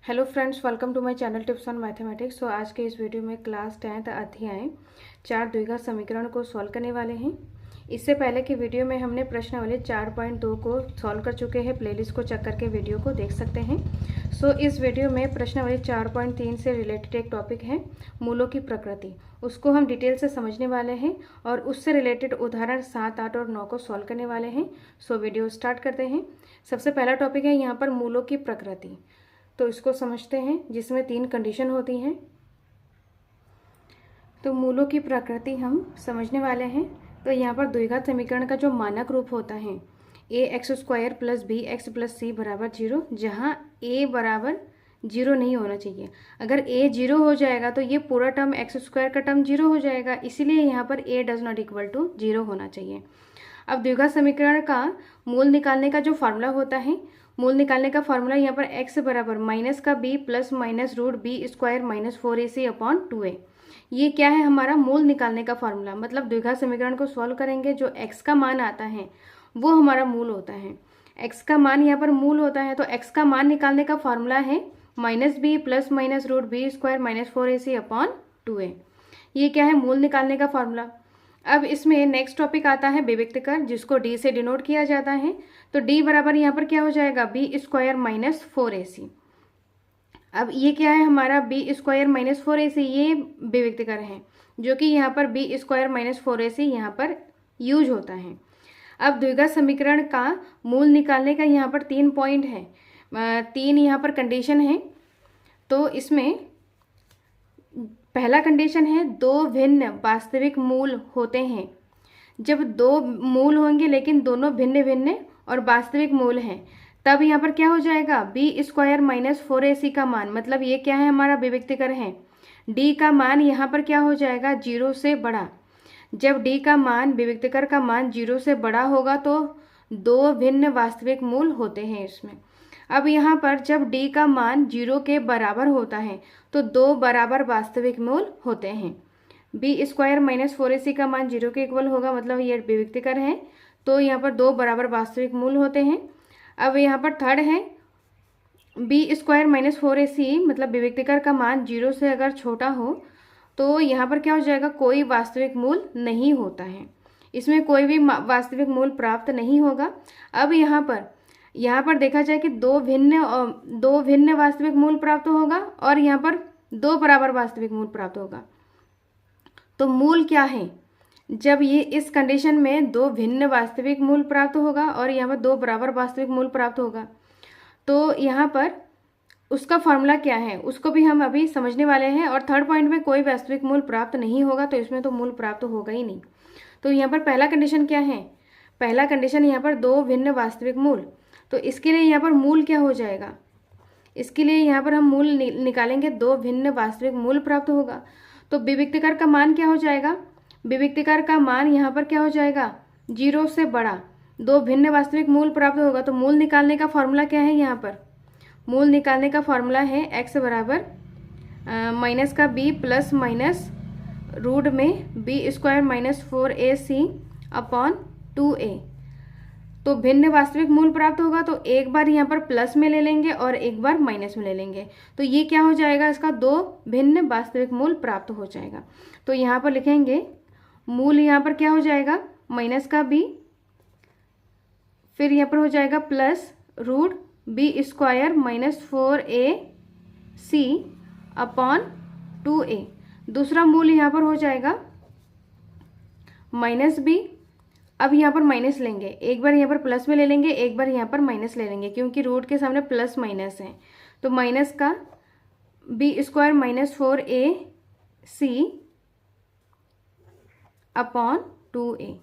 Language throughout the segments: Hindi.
Hello friends, welcome to my channel tips on mathematics. तो आज के इस वीडियो में क्लास 10th अध्याय 4 द्विघात समीकरण को सॉल्व करने वाले हैं। इससे पहले के वीडियो में हमने प्रश्नावली 4.2 को सॉल्व कर चुके हैं। प्लेलिस्ट को चेक करके वीडियो को देख सकते हैं। इस वीडियो में प्रश्नावली 4.3 से रिलेटेड एक टॉपिक है मूलों की प्रकृति, उसको हम डिटेल से समझने वाले हैं और उससे रिलेटेड उदाहरण 7, 8 और 9 को सॉल्व करने वाले हैं। वीडियो स्टार्ट करते हैं। सबसे पहला टॉपिक है यहाँ पर मूलों की प्रकृति। तो इसको समझते हैं, जिसमें 3 कंडीशन होती हैं। तो मूलों की प्रकृति हम समझने वाले हैं। तो यहाँ पर द्विघात समीकरण का जो मानक रूप होता है ax² + bx + c = 0, जहाँ a बराबर 0 नहीं होना चाहिए। अगर a 0 हो जाएगा तो ये पूरा टर्म x² का टर्म 0 हो जाएगा, इसीलिए यहाँ पर a ≠ 0 होना चाहिए। अब द्विघात समीकरण का मूल निकालने का जो फार्मूला होता है, मूल निकालने का फार्मूला यहाँ पर x बराबर माइनस का b plus minus root b² - 4ac/2a। ये क्या है? हमारा मूल निकालने का फार्मूला। मतलब द्विघात समीकरण को सॉल्व करेंगे, जो x का मान आता है वो हमारा मूल होता है। x का मान यहाँ पर मूल होता है, तो x का मान निकालने का फार्मूला है -b plus minus root b² - 4ac/2a। ये क्या है? मूल निकालने का फार्मूला। अब इसमें नेक्स्ट टॉपिक आता है विविक्तकर, जिसको d से डिनोट किया जाता है। तो d बराबर यहाँ पर क्या हो जाएगा? b² - 4ac। अब ये क्या है? हमारा b² - 4ac, ये विविक्तकर है, जो कि यहाँ पर b² - 4ac यहाँ पर यूज होता है। अब द्विघात समीकरण का मूल निकालने का यहाँ पर 3 पॉइंट है, 3 यहाँ पर कंडीशन है। तो इसमें पहला कंडीशन है 2 भिन्न वास्तविक मूल होते हैं। जब 2 मूल होंगे लेकिन दोनों भिन्न भिन्न और वास्तविक मूल हैं, तब यहाँ पर क्या हो जाएगा? b² - 4ac का मान, मतलब ये क्या है? हमारा विविक्तकर है। d का मान यहाँ पर क्या हो जाएगा? 0 से बड़ा। जब d का मान, विविक्तकर का मान 0 से बड़ा होगा तो 2 भिन्न वास्तविक मूल होते हैं इसमें। अब यहाँ पर जब d का मान 0 के बराबर होता है तो 2 बराबर वास्तविक मूल होते हैं। b² - 4ac का मान 0 के इक्वल होगा, मतलब ये विविक्तकर है, तो यहाँ पर 2 बराबर वास्तविक मूल होते हैं। अब यहाँ पर थर्ड है b² - 4ac, मतलब विविक्तकर का मान 0 से अगर छोटा हो तो यहाँ पर क्या हो जाएगा? कोई वास्तविक मूल नहीं होता है, इसमें कोई भी वास्तविक मूल प्राप्त नहीं होगा। अब यहाँ पर देखा जाए कि 2 भिन्न वास्तविक मूल प्राप्त होगा और यहाँ पर 2 बराबर वास्तविक मूल प्राप्त होगा। तो मूल क्या है? जब ये इस कंडीशन में 2 भिन्न वास्तविक मूल प्राप्त होगा और यहाँ पर 2 बराबर वास्तविक मूल प्राप्त होगा, तो यहाँ पर उसका फॉर्मूला क्या है उसको भी हम अभी समझने वाले हैं। और थर्ड पॉइंट में कोई वास्तविक मूल प्राप्त नहीं होगा, तो इसमें तो मूल प्राप्त होगा ही नहीं। तो यहाँ पर पहला कंडीशन क्या है? पहला कंडीशन यहाँ पर 2 भिन्न वास्तविक मूल। तो इसके लिए यहाँ पर मूल क्या हो जाएगा? इसके लिए यहाँ पर हम मूल निकालेंगे, 2 भिन्न वास्तविक मूल प्राप्त होगा। तो विविक्तकर का मान क्या हो जाएगा? विविक्तकर का मान यहाँ पर क्या हो जाएगा? 0 से बड़ा। 2 भिन्न वास्तविक मूल प्राप्त होगा, तो मूल निकालने का फॉर्मूला क्या है? यहाँ पर मूल निकालने का फॉर्मूला है x बराबर माइनस का b प्लस माइनस रूट में b² - 4ac/2a। तो भिन्न वास्तविक मूल प्राप्त होगा, तो एक बार यहाँ पर प्लस में ले लेंगे और एक बार माइनस में ले लेंगे, तो ये क्या हो जाएगा? इसका 2 भिन्न वास्तविक मूल प्राप्त हो जाएगा। तो यहाँ पर लिखेंगे मूल, यहाँ पर क्या हो जाएगा? माइनस का b, फिर यहाँ पर हो जाएगा प्लस रूट b² - 4ac/2a। दूसरा मूल यहाँ पर हो जाएगा -b। अब यहाँ पर माइनस लेंगे, एक बार यहाँ पर प्लस में ले लेंगे, एक बार यहाँ पर माइनस ले लेंगे, क्योंकि रूट के सामने प्लस माइनस है। तो माइनस का b² - 4ac/2a।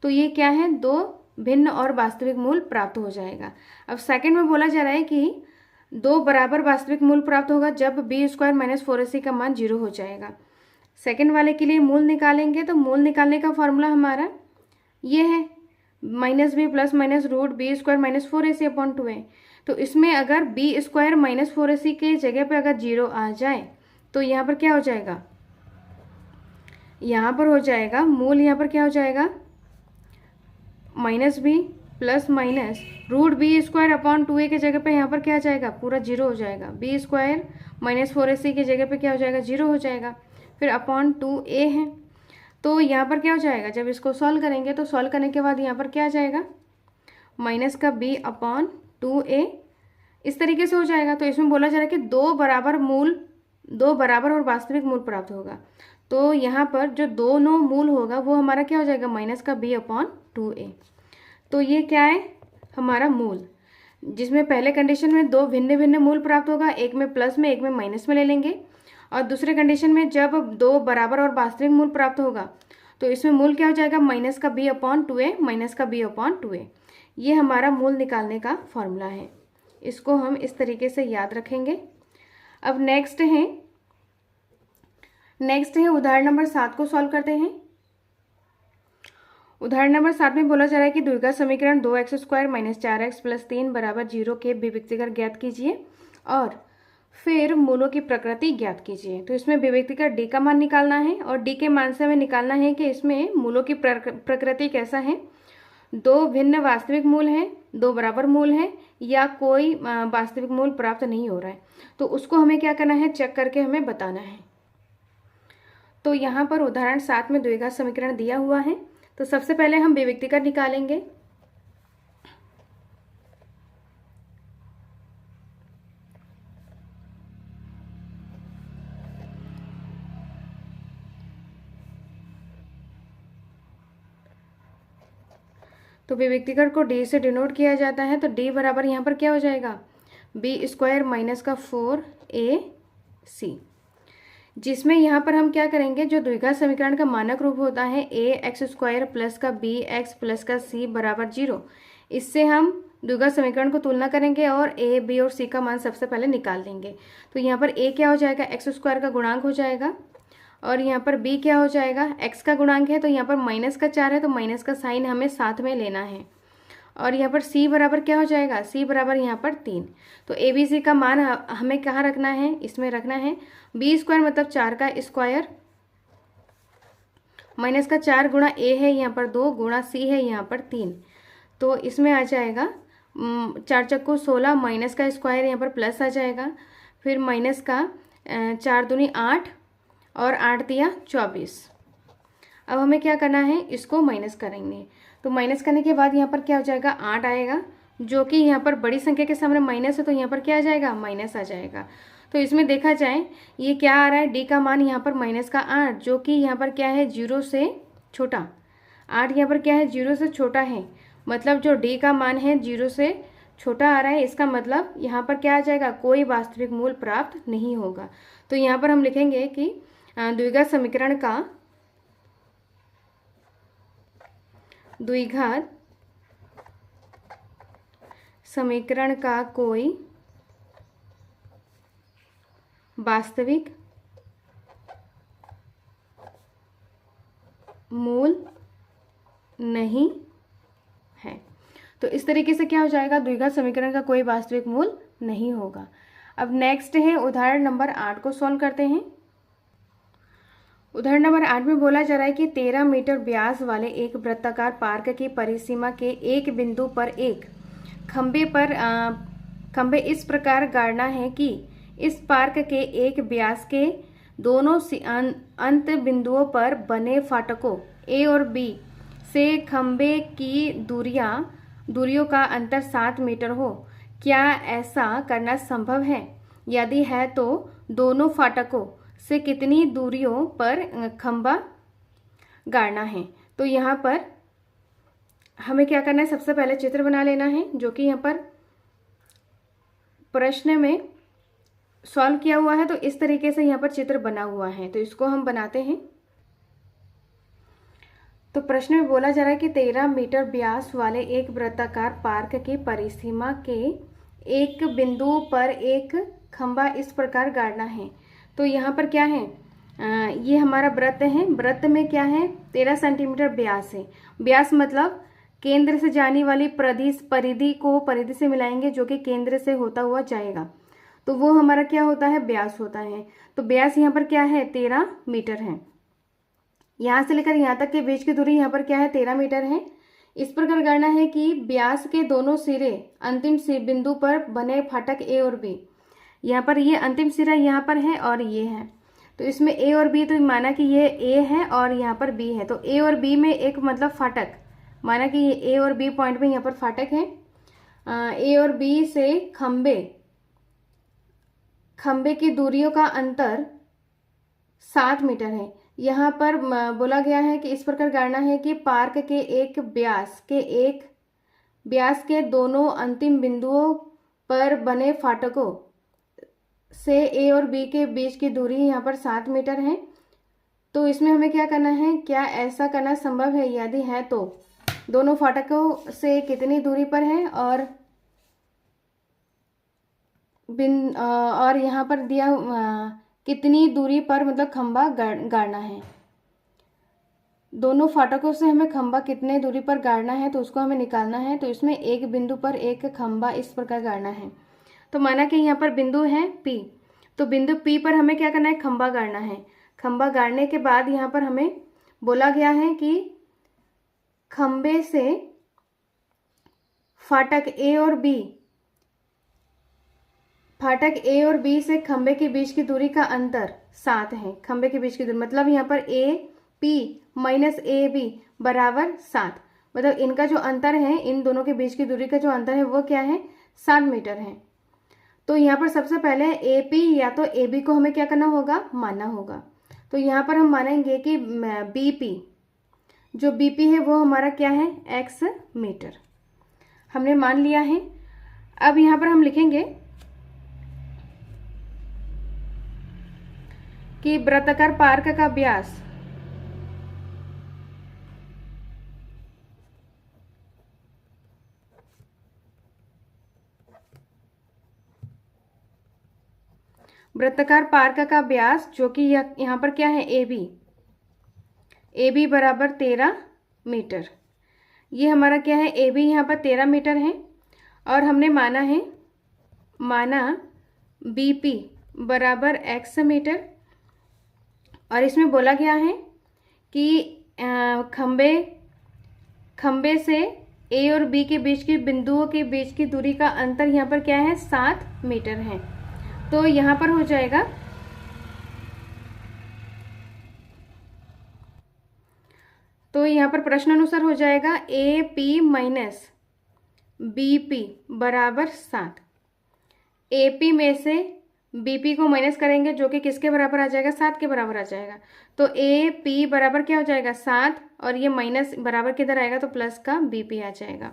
तो ये क्या है? 2 भिन्न और वास्तविक मूल प्राप्त हो जाएगा। अब सेकंड में बोला जा रहा है कि 2 बराबर वास्तविक मूल प्राप्त होगा जब b² - 4ac का मान 0 हो जाएगा। सेकंड वाले के लिए मूल निकालेंगे, तो मूल निकालने का फॉर्मूला हमारा ये है -b plus minus root b² - 4ac/2a। तो इसमें अगर b² - 4ac के जगह पे अगर 0 आ जाए तो यहाँ पर क्या हो जाएगा? यहाँ पर हो जाएगा मूल, यहाँ पर क्या हो जाएगा? -b plus minus root B square upon 2a की जगह पे यहाँ पर क्या आ जाएगा, पूरा जीरो हो जाएगा। बी स्क्वायर माइनस 4ac की जगह पे क्या हो जाएगा, जीरो हो जाएगा। फिर अपॉन 2a है, तो यहाँ पर क्या हो जाएगा, जब इसको सॉल्व करेंगे तो सॉल्व करने के बाद यहाँ पर क्या आ जाएगा, माइनस का b अपॉन 2a इस तरीके से हो जाएगा। तो इसमें बोला जा रहा है कि दो बराबर और वास्तविक मूल प्राप्त होगा। तो यहाँ पर जो दोनों मूल होगा वो हमारा क्या हो जाएगा, माइनस का b अपॉन 2a। तो ये क्या है, हमारा मूल, जिसमें पहले कंडीशन में दो भिन्न भिन्न मूल प्राप्त होगा, एक में प्लस में एक में माइनस में ले लेंगे। और दूसरे कंडीशन में जब दो बराबर और वास्तविक मूल प्राप्त होगा तो इसमें मूल क्या हो जाएगा, माइनस का b अपॉन 2a, माइनस का b अपॉन 2a। ये हमारा मूल निकालने का फॉर्मूला है। इसको हम इस तरीके से याद रखेंगे। अब नेक्स्ट है उदाहरण नंबर 7 को सॉल्व करते हैं। उदाहरण नंबर 7 में बोला जा रहा है कि द्विघात समीकरण 2x square minus 4x plus 3 बराबर 0 के विभक्तिकर ज्ञात कीजिए और फिर मूलों की प्रकृति ज्ञात कीजिए। तो इसमें विभक्तिकर d का मान निकालना है और d के मान से हमें निकालना है कि इसमें मूलों की प्रकृति कैसा है, दो भिन्न वास्तविक मूल हैं, दो बराबर मूल हैं, या कोई वास्तविक मूल प्राप्त नहीं हो रहा है। तो उसको हमें क्या करना है, चेक करके हमें बताना है। तो यहाँ पर उदाहरण 7 में द्विघात समीकरण दिया हुआ है। तो सबसे पहले हम विभक्तिकर निकालेंगे। तो विभक्तिकर को d से डिनोट किया जाता है। तो d बराबर यहाँ पर क्या हो जाएगा, b स्क्वायर माइनस का 4ac, जिसमें यहाँ पर हम क्या करेंगे, जो द्विघात समीकरण का मानक रूप होता है ax स्क्वायर प्लस का bx प्लस का c बराबर 0, इससे हम द्विघात समीकरण को तुलना करेंगे और a, b और c का मान सबसे पहले निकाल लेंगे। तो यहाँ पर a क्या हो जाएगा, x स्क्वायर का गुणांक हो जाएगा, और यहाँ पर b क्या हो जाएगा, x का गुणांक है। तो यहाँ पर माइनस का 4 है तो माइनस का साइन हमें साथ में लेना है। और यहाँ पर c बराबर क्या हो जाएगा, c बराबर यहाँ पर 3। तो a b c का मान हमें कहाँ रखना है, इसमें रखना है। b स्क्वायर मतलब 4 का स्क्वायर माइनस का 4 गुणा a है यहाँ पर 2 गुणा c है यहाँ पर 3। तो इसमें आ जाएगा 4 चक्कू 16 माइनस का स्क्वायर यहाँ पर प्लस आ जाएगा, फिर माइनस का 4 दूनी 8 और 8 दिया 24। अब हमें क्या करना है, इसको माइनस करेंगे। तो माइनस करने के बाद यहाँ पर क्या हो जाएगा, 8 आएगा, जो कि यहाँ पर बड़ी संख्या के सामने माइनस है तो यहाँ पर क्या आ जाएगा, माइनस आ जाएगा। तो इसमें देखा जाए ये क्या आ रहा है, d का मान यहाँ पर माइनस का 8, जो कि यहाँ पर क्या है, 0 से छोटा। 8 यहाँ पर क्या है, 0 से छोटा है, मतलब जो d का मान है 0 से छोटा आ रहा है। इसका मतलब यहाँ पर क्या आ जाएगा, कोई वास्तविक मूल प्राप्त नहीं होगा। तो यहाँ पर हम लिखेंगे कि द्विघात समीकरण का कोई वास्तविक मूल नहीं है। तो इस तरीके से क्या हो जाएगा, द्विघात समीकरण का कोई वास्तविक मूल नहीं होगा। अब नेक्स्ट है उदाहरण नंबर 8 को सॉल्व करते हैं। उदाहरण नंबर 8 में बोला जा रहा है कि 13 मीटर व्यास वाले एक वृत्ताकार पार्क की परिसीमा के एक बिंदु पर एक खंबे इस प्रकार गाड़ना है कि इस पार्क के एक व्यास के दोनों अंत बिंदुओं पर बने फाटकों A और B से खंबे की दूरियों का अंतर 7 मीटर हो। क्या ऐसा करना संभव है? यदि है तो दोनों फाटकों से कितनी दूरियों पर खंबा गाड़ना है। तो यहाँ पर हमें क्या करना है, सबसे पहले चित्र बना लेना है, जो कि यहाँ पर प्रश्न में सॉल्व किया हुआ है। तो इस तरीके से यहाँ पर चित्र बना हुआ है, तो इसको हम बनाते हैं। तो प्रश्न में बोला जा रहा है कि 13 मीटर व्यास वाले एक वृत्ताकार पार्क की परिसीमा के एक बिंदु पर एक खंबा इस प्रकार गाड़ना है। तो यहाँ पर क्या है, ये हमारा वृत्त है। वृत्त में क्या है, 13 सेंटीमीटर व्यास है। व्यास मतलब केंद्र से जाने वाली परिधि को परिधि से मिलाएंगे, जो कि केंद्र से होता हुआ जाएगा, तो वो हमारा क्या होता है, व्यास होता है। तो व्यास यहाँ पर क्या है, 13 मीटर है। यहाँ से लेकर यहाँ तक के बीच की दूरी यहाँ पर क्या है, 13 मीटर है। इस प्रकार गणना है कि व्यास के दोनों सिरे अंतिम बिंदु पर बने फाटक ए और बी। यहाँ पर ये अंतिम सिरा यहाँ पर है और ये है, तो इसमें ए और बी, तो माना कि ये ए है और यहाँ पर बी है, तो ए और बी में एक मतलब फाटक, माना कि ये ए और बी पॉइंट में यहाँ पर फाटक है। ए और बी से खंबे की दूरियों का अंतर 7 मीटर है। यहाँ पर बोला गया है कि इस प्रकार गणना है कि पार्क के एक व्यास के दोनों अंतिम बिंदुओं पर बने फाटकों से ए और बी के बीच की दूरी यहाँ पर 7 मीटर है। तो इसमें हमें क्या करना है, क्या ऐसा करना संभव है, यदि है तो दोनों फाटकों से कितनी दूरी पर है और यहाँ पर दिया कितनी दूरी पर मतलब खंबा गाड़ना है। दोनों फाटकों से हमें खंबा कितने दूरी पर गाड़ना है तो उसको हमें निकालना है। तो इसमें एक बिंदु पर एक खंबा इस प्रकार गाड़ना है। तो माना कि यहाँ पर बिंदु है P, तो बिंदु P पर हमें क्या करना है, खंबा गाड़ना है। खंबा गाड़ने के बाद यहाँ पर हमें बोला गया है कि खंबे से फाटक ए और बी से खंबे के बीच की दूरी का अंतर 7 है। खंबे के बीच की दूरी मतलब यहाँ पर AP माइनस AB बराबर 7, मतलब इनका जो अंतर है, इन दोनों के बीच की दूरी का जो अंतर है वो क्या है, 7 मीटर है। तो यहाँ पर सबसे पहले AP या तो AB को हमें क्या करना होगा, मानना होगा। तो यहाँ पर हम मानेंगे कि BP, जो BP है वो हमारा क्या है, x मीटर, हमने मान लिया है। अब यहाँ पर हम लिखेंगे कि वृत्ताकार पार्क का व्यास जो कि यहाँ पर क्या है, AB बराबर 13 मीटर। ये हमारा क्या है, AB यहाँ पर 13 मीटर है। और हमने माना BP बराबर x मीटर। और इसमें बोला गया है कि खंबे से A और B के बीच की बिंदुओं के बीच की दूरी का अंतर यहाँ पर क्या है, 7 मीटर है। तो यहाँ पर हो जाएगा, तो यहाँ पर प्रश्न अनुसार हो जाएगा AP माइनस BP बराबर 7। AP में से BP को माइनस करेंगे जो कि किसके बराबर आ जाएगा, 7 के बराबर आ जाएगा। तो AP बराबर क्या हो जाएगा, 7, और ये माइनस बराबर किधर आएगा, तो प्लस का BP आ जाएगा।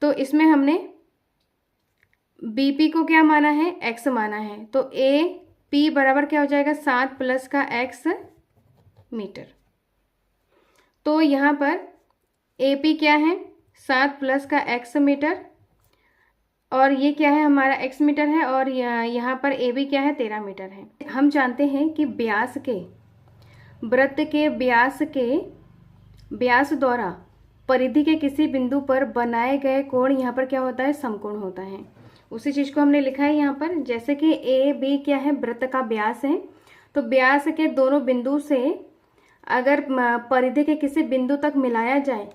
तो इसमें हमने BP को क्या माना है, x माना है। तो AP बराबर क्या हो जाएगा, 7 प्लस का x मीटर। तो यहाँ पर AP क्या है, 7 प्लस का x मीटर, और ये क्या है, हमारा x मीटर है, और यहाँ पर AB क्या है, 13 मीटर है। हम जानते हैं कि वृत्त के व्यास द्वारा परिधि के किसी बिंदु पर बनाए गए कोण यहाँ पर क्या होता है, समकोण होता है। उसी चीज़ को हमने लिखा है यहाँ पर, जैसे कि AB क्या है, वृत्त का व्यास है। तो व्यास के दोनों बिंदु से अगर परिधि के किसी बिंदु तक मिलाया जाए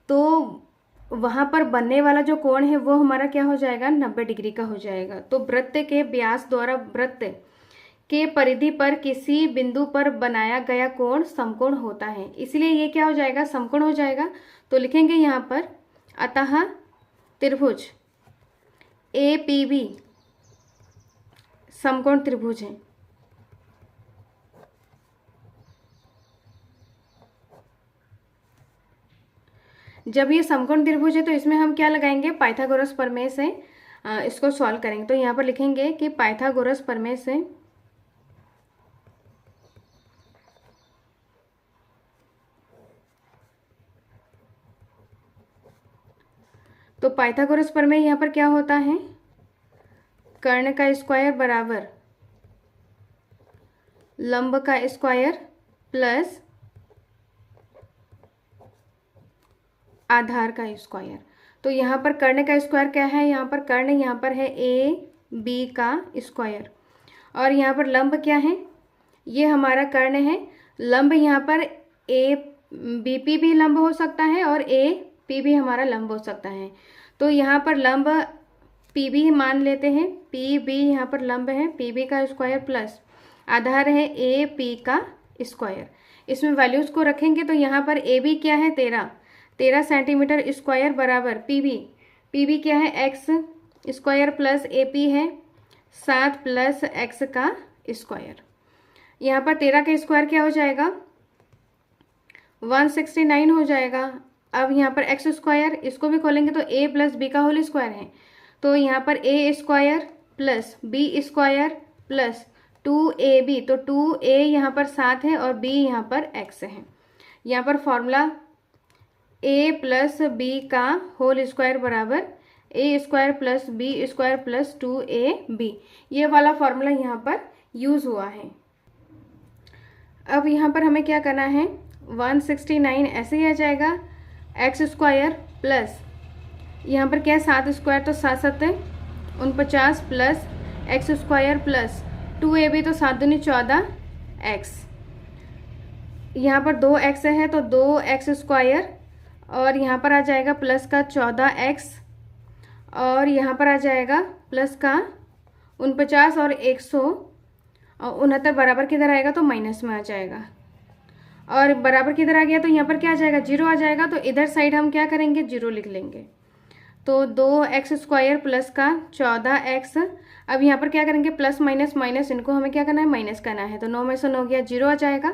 तो वहाँ पर बनने वाला जो कोण है वो हमारा क्या हो जाएगा, 90 डिग्री का हो जाएगा। तो वृत्त के व्यास द्वारा वृत्त के परिधि पर किसी बिंदु पर बनाया गया कोण समकोण होता है, इसलिए ये क्या हो जाएगा, समकोण हो जाएगा। तो लिखेंगे यहाँ पर, अतः त्रिभुज APB समकोण त्रिभुज है। जब ये समकोण त्रिभुज है तो इसमें हम क्या लगाएंगे, पाइथागोरस प्रमेय से इसको सॉल्व करेंगे। तो यहाँ पर लिखेंगे कि पाइथागोरस प्रमेय से तो पाइथागोरस प्रमेय यहाँ पर क्या होता है, कर्ण का स्क्वायर बराबर लंब का स्क्वायर प्लस आधार का स्क्वायर। तो यहाँ पर कर्ण का स्क्वायर क्या है, यहाँ पर कर्ण यहाँ पर है AB का स्क्वायर, और यहाँ पर लंब क्या है, ये हमारा कर्ण है। लंब यहाँ पर BP भी लंब हो सकता है और पी भी हमारा लंब हो सकता है। तो यहाँ पर लंब पी भी मान लेते हैं, पी भी यहाँ पर लंब है, पी बी का स्क्वायर प्लस आधार है ए पी का स्क्वायर। इसमें वैल्यूज़ को रखेंगे तो यहाँ पर ए बी क्या है 13 सेंटीमीटर स्क्वायर बराबर पी बी क्या है x square plus A P है 7 प्लस एक्स का स्क्वायर। यहाँ पर 13 का स्क्वायर क्या हो जाएगा 169 हो जाएगा। अब यहाँ पर एक्स स्क्वायर इसको भी खोलेंगे तो ए प्लस बी का होल स्क्वायर है, तो यहाँ पर A square plus B square plus 2ab, तो 2a यहाँ पर 7 है और b यहाँ पर x है। यहाँ पर फॉर्मूला a प्लस बी का होल स्क्वायर बराबर A square plus B square plus 2ab, ये वाला फॉर्मूला यहाँ पर यूज़ हुआ है। अब यहाँ पर हमें क्या करना है 169 ऐसे ही आ जाएगा एक्स स्क्वायर प्लस यहाँ पर क्या है 7 स्क्वायर तो 7 7 49 plus x square plus 2ab तो 7 दूनी 14 एक्स। यहाँ पर 2x है तो 2x स्क्वायर और यहाँ पर आ जाएगा प्लस का 14x और यहाँ पर आ जाएगा प्लस का 49 और 169 बराबर किधर आएगा तो माइनस में आ जाएगा और बराबर किधर आ गया तो यहाँ पर क्या आ जाएगा 0 आ जाएगा, तो इधर साइड हम क्या करेंगे 0 लिख लेंगे। तो 2x स्क्वायर प्लस का 14x, अब यहाँ पर क्या करेंगे प्लस माइनस माइनस, इनको हमें क्या करना है माइनस करना है, तो 9 में से 9 गया 0 आ जाएगा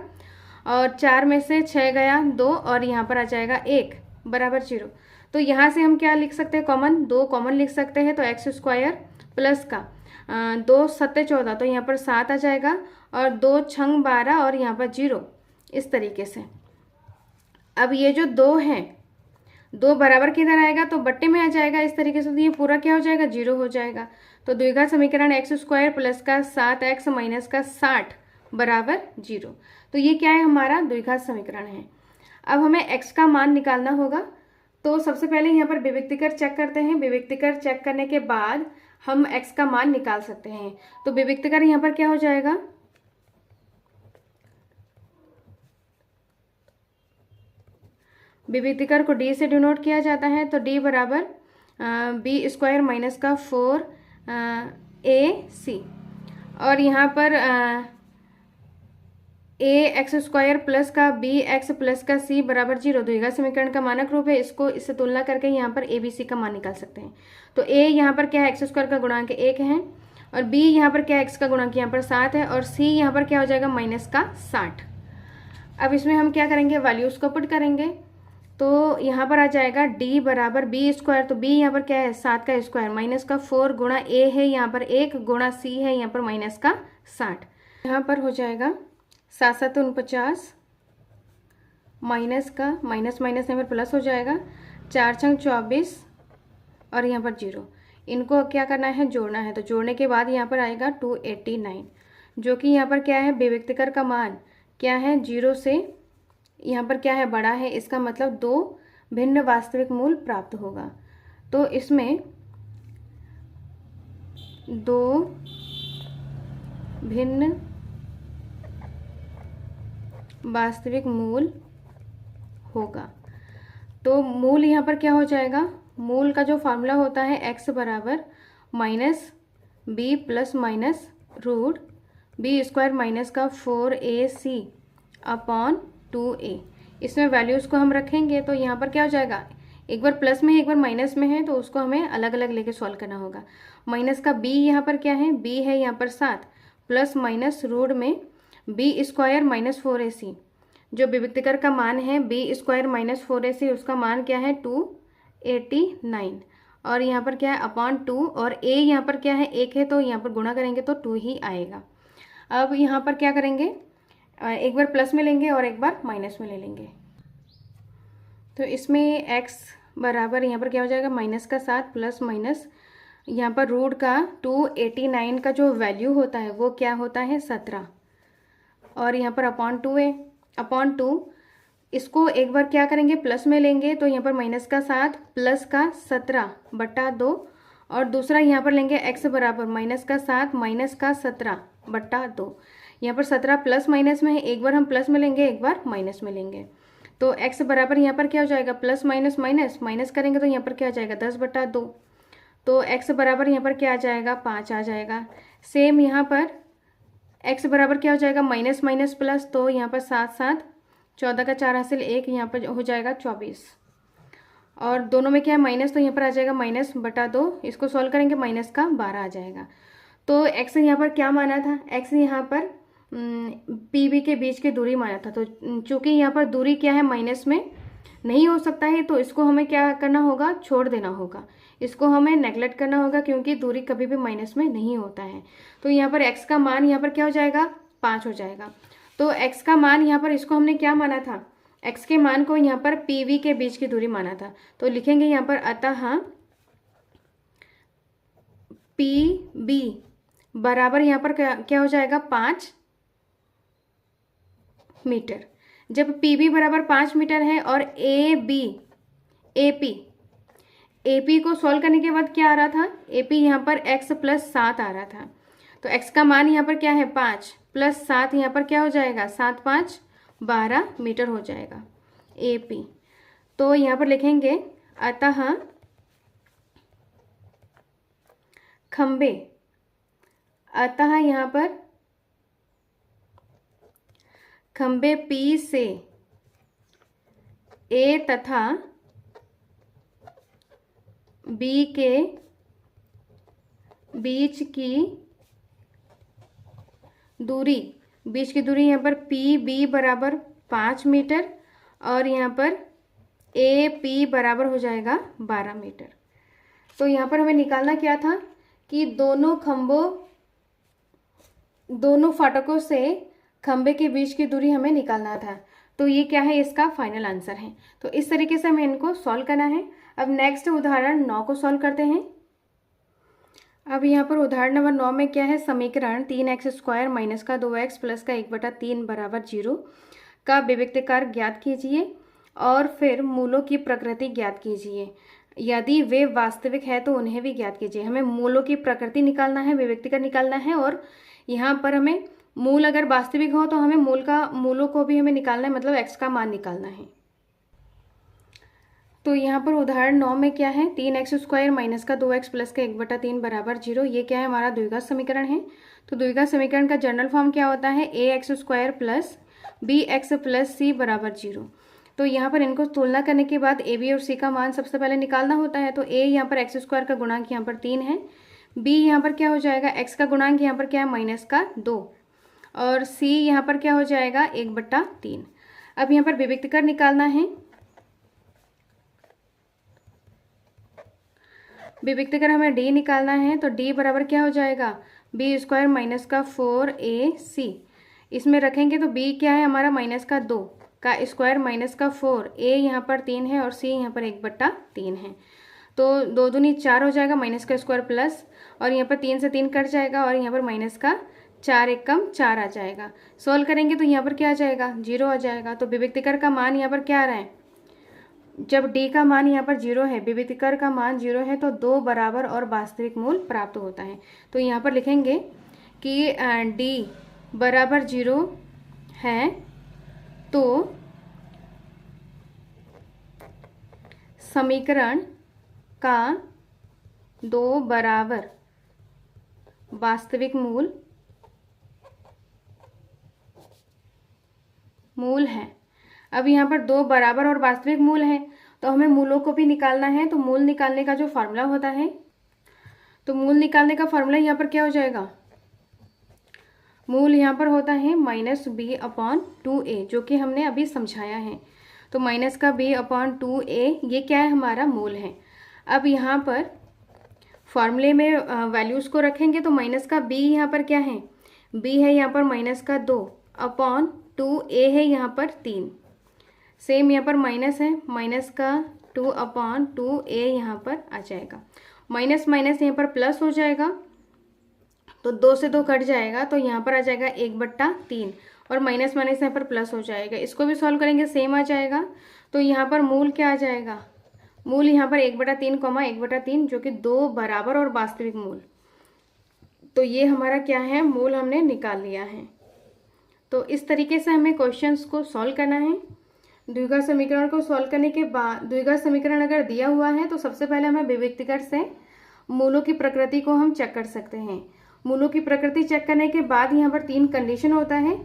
और 4 में से 6 गया 2 और यहाँ पर आ जाएगा 1 बराबर 0। तो यहाँ से हम क्या लिख सकते हैं कॉमन, 2 कॉमन लिख सकते हैं, तो एक्स स्क्वायर प्लस का 2 7 14, तो यहाँ पर 7 आ जाएगा और 2 छंग 12 और यहाँ पर 0, इस तरीके से। अब ये जो 2 हैं 2 बराबर किधर आएगा तो बट्टे में आ जाएगा इस तरीके से, तो ये पूरा क्या हो जाएगा 0 हो जाएगा। तो द्विघात समीकरण एक्स स्क्वायर प्लस का 7x माइनस का 60 बराबर 0, तो ये क्या है हमारा द्विघात समीकरण है। अब हमें x का मान निकालना होगा, तो सबसे पहले यहाँ पर विभक्तिकर चेक करते हैं, विभक्तिकर चेक करने के बाद हम x का मान निकाल सकते हैं। तो विभक्तिकर यहाँ पर क्या हो जाएगा विभक्तिकर को d से डिनोट किया जाता है, तो d बराबर बी स्क्वायर माइनस का 4ac और यहाँ पर ए एक्स स्क्वायर प्लस का बी एक्स प्लस का c बराबर 0 द्विघात समीकरण का मानक रूप है। इसको इससे तुलना करके यहाँ पर ए बी सी का मान निकाल सकते हैं। तो a यहाँ पर क्या है एक्स स्क्वायर का गुणांक 1 है और b यहाँ पर क्या है x का गुणांक यहाँ पर 7 है और c यहाँ पर क्या हो जाएगा माइनस का 60। अब इसमें हम क्या करेंगे वैल्यूज़ को पुट करेंगे, तो यहाँ पर आ जाएगा d बराबर बी स्क्वायर, तो b यहाँ पर क्या है 7 का स्क्वायर माइनस का 4 गुणा a है यहाँ पर 1 गुणा c है यहाँ पर माइनस का 60। यहाँ पर हो जाएगा 7 7 49 माइनस का माइनस माइनस यहाँ पर प्लस हो जाएगा 4 छंग 24 और यहाँ पर 0, इनको क्या करना है जोड़ना है। तो जोड़ने के बाद यहाँ पर आएगा 289, जो कि यहाँ पर क्या है विभक्तिकर का मान क्या है 0 से यहाँ पर क्या है बड़ा है, इसका मतलब 2 भिन्न वास्तविक मूल प्राप्त होगा। तो इसमें 2 भिन्न वास्तविक मूल होगा। तो मूल यहाँ पर क्या हो जाएगा, मूल का जो फार्मूला होता है x बराबर minus B plus minus root B square minus का 4ac अपॉन 2a। इसमें वैल्यूज़ को हम रखेंगे तो यहाँ पर क्या हो जाएगा, एक बार प्लस में है एक बार माइनस में है, तो उसको हमें अलग अलग लेके सॉल्व करना होगा। माइनस का b यहाँ पर क्या है, b है यहाँ पर 7 प्लस माइनस रूट में बी स्क्वायर माइनस 4ac, जो विभक्तिकर का मान है बी स्क्वायर माइनस 4ac, उसका मान क्या है 289 और यहाँ पर क्या है अपॉन 2 और a यहाँ पर क्या है 1 है, तो यहाँ पर गुणा करेंगे तो 2 ही आएगा। अब यहाँ पर क्या करेंगे, एक बार प्लस में लेंगे और एक बार माइनस में ले लेंगे। तो इसमें x बराबर यहाँ पर क्या हो जाएगा माइनस का 7 प्लस माइनस यहाँ पर रूट का 289 का जो वैल्यू होता है वो क्या होता है 17 और यहाँ पर अपॉन 2a अपॉन 2, इसको एक बार क्या करेंगे प्लस में लेंगे, तो यहाँ पर माइनस का 7 प्लस का 17 बटा 2 और दूसरा यहाँ पर लेंगे x बराबर माइनस का 7 माइनस का 17 बटा 2। यहाँ पर 17 प्लस माइनस में है, एक बार हम प्लस में लेंगे एक बार माइनस में लेंगे, तो x बराबर यहाँ पर क्या हो जाएगा, प्लस माइनस माइनस माइनस करेंगे तो यहाँ पर क्या आ जाएगा 10/2। तो x बराबर यहाँ पर क्या आ जाएगा, 5 आ जाएगा। सेम यहाँ पर x बराबर क्या हो जाएगा, माइनस माइनस प्लस, तो यहाँ पर 7 7 14 का 4 हासिल 1, यहाँ पर हो जाएगा 24। और दोनों में क्या है माइनस, तो यहाँ पर आ जाएगा -/2। इसको सॉल्व करेंगे माइनस का 12 आ जाएगा। तो x यहाँ पर क्या माना था, x यहाँ पर पी बी के बीच की दूरी माना था। तो चूंकि यहाँ पर दूरी क्या है, माइनस में नहीं हो सकता है, तो इसको हमें क्या करना होगा, छोड़ देना होगा, इसको हमें नेगलेक्ट करना होगा, क्योंकि दूरी कभी भी माइनस में नहीं होता है। तो यहाँ पर x का मान यहाँ पर क्या हो जाएगा, 5 हो जाएगा। तो x का मान यहाँ पर, इसको हमने क्या माना था, x के मान को यहाँ पर पी वी के बीच की दूरी माना था। तो लिखेंगे यहाँ पर अतः पी बी बराबर यहाँ पर क्या हो जाएगा, 5 मीटर। जब पी बी बराबर 5 मीटर है और ए पी को सॉल्व करने के बाद क्या आ रहा था, ए पी यहाँ पर x + 7 आ रहा था। तो x का मान यहाँ पर क्या है, 5 + 7 यहाँ पर क्या हो जाएगा, 7 × 5 = 12 मीटर हो जाएगा ए पी। तो यहाँ पर लिखेंगे अतः खंबे, अतः यहाँ पर खंबे P से A तथा B के बीच की दूरी यहाँ पर PB बराबर 5 मीटर और यहाँ पर AP बराबर हो जाएगा 12 मीटर। तो यहाँ पर हमें निकालना क्या था कि दोनों फाटकों से खंबे के बीच की दूरी हमें निकालना था। तो ये क्या है, इसका फाइनल आंसर है। तो इस तरीके से हमें इनको सॉल्व करना है। अब नेक्स्ट उदाहरण 9 को सॉल्व करते हैं। अब यहाँ पर उदाहरण नंबर 9 में क्या है, समीकरण 3x² माइनस का 2x प्लस का 1/3 बराबर 0 का विविक्तकार ज्ञात कीजिए और फिर मूलों की प्रकृति ज्ञात कीजिए। यदि वे वास्तविक है तो उन्हें भी ज्ञात कीजिए। हमें मूलों की प्रकृति निकालना है, विविक्तकार निकालना है, और यहाँ पर हमें मूल अगर वास्तविक हो तो हमें मूलों को भी हमें निकालना है, मतलब x का मान निकालना है। तो यहाँ पर उदाहरण 9 में क्या है, 3x² माइनस का 2x प्लस का 1/3 बराबर 0, ये क्या है, हमारा द्विघात समीकरण है। तो द्विघात समीकरण का जनरल फॉर्म क्या होता है, ax² plus bx plus c बराबर 0। तो यहाँ पर इनको तुलना करने के बाद a b और c का मान सबसे पहले निकालना होता है। तो a यहाँ पर x² का गुणांक यहाँ पर 3 है, b यहाँ पर क्या हो जाएगा, x का गुणांक यहाँ पर क्या है, -2, और c यहाँ पर क्या हो जाएगा, 1/3। अब यहाँ पर विविक्तकार निकालना है। विविक्तकार हमें d निकालना है। तो d बराबर क्या हो जाएगा, b² माइनस का 4ac, इसमें रखेंगे तो b क्या है हमारा, -2 का स्क्वायर माइनस का 4, a यहाँ पर 3 है और c यहाँ पर 1/3 है। तो 2 दूनी 4 हो जाएगा, माइनस का स्क्वायर प्लस, और यहाँ पर 3 से 3 कट जाएगा और यहाँ पर माइनस का 4 1 कम 4 आ जाएगा। सॉल्व करेंगे तो यहाँ पर क्या आ जाएगा, 0 आ जाएगा। तो विविक्तकार का मान यहाँ पर क्या आ रहा है, जब d का मान यहाँ पर 0 है, विविक्तकार का मान 0 है, तो 2 बराबर और वास्तविक मूल प्राप्त होता है। तो यहाँ पर लिखेंगे कि d बराबर 0 है तो समीकरण का 2 बराबर वास्तविक मूल है। अब यहाँ पर 2 बराबर और वास्तविक मूल है, तो हमें मूलों को भी निकालना है। तो मूल निकालने का जो फार्मूला होता है, तो मूल निकालने का फार्मूला यहाँ पर क्या हो जाएगा, मूल यहाँ पर होता है -b/2a, जो कि हमने अभी समझाया है। तो माइनस का b/2a ये क्या है, हमारा मूल है। अब यहाँ पर फॉर्मूले में वैल्यूज़ को रखेंगे तो माइनस का b यहाँ पर क्या है, b है यहाँ पर -2/2a है यहाँ पर 3, सेम यहाँ पर माइनस है, माइनस का 2/2a यहाँ पर आ जाएगा। माइनस माइनस यहाँ पर प्लस हो जाएगा, तो 2 से 2 कट जाएगा, तो यहाँ पर आ जाएगा 1/3, और माइनस माइनस यहाँ पर प्लस हो जाएगा। इसको भी सॉल्व करेंगे, सेम आ जाएगा। तो यहाँ पर मूल क्या आ जाएगा, मूल यहाँ पर 1/3, 1/3, जो कि 2 बराबर और वास्तविक मूल। तो ये हमारा क्या है, मूल हमने निकाल लिया है। तो इस तरीके से हमें क्वेश्चंस को सॉल्व करना है। द्विघात समीकरण को सॉल्व करने के बाद द्विघात समीकरण अगर दिया हुआ है तो सबसे पहले हमें विभक्तिकर से मूलों की प्रकृति को हम चेक कर सकते हैं। मूलों की प्रकृति चेक करने के बाद यहाँ पर 3 कंडीशन होता है,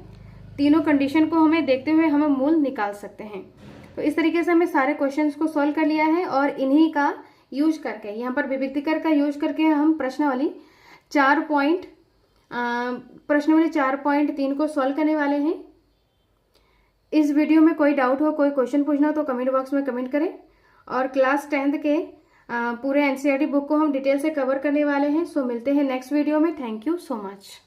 तीनों कंडीशन को हमें देखते हुए हम मूल निकाल सकते हैं। तो इस तरीके से हमने सारे क्वेश्चंस को सॉल्व कर लिया है और इन्हीं का यूज करके, यहाँ पर विभक्तिकर का यूज करके हम प्रश्नावली 4.3 को सॉल्व करने वाले हैं। इस वीडियो में कोई डाउट हो, कोई क्वेश्चन पूछना हो तो कमेंट बॉक्स में कमेंट करें। और क्लास 10th के पूरे एनसीईआरटी बुक को हम डिटेल से कवर करने वाले हैं। सो मिलते हैं नेक्स्ट वीडियो में। Thank you so much.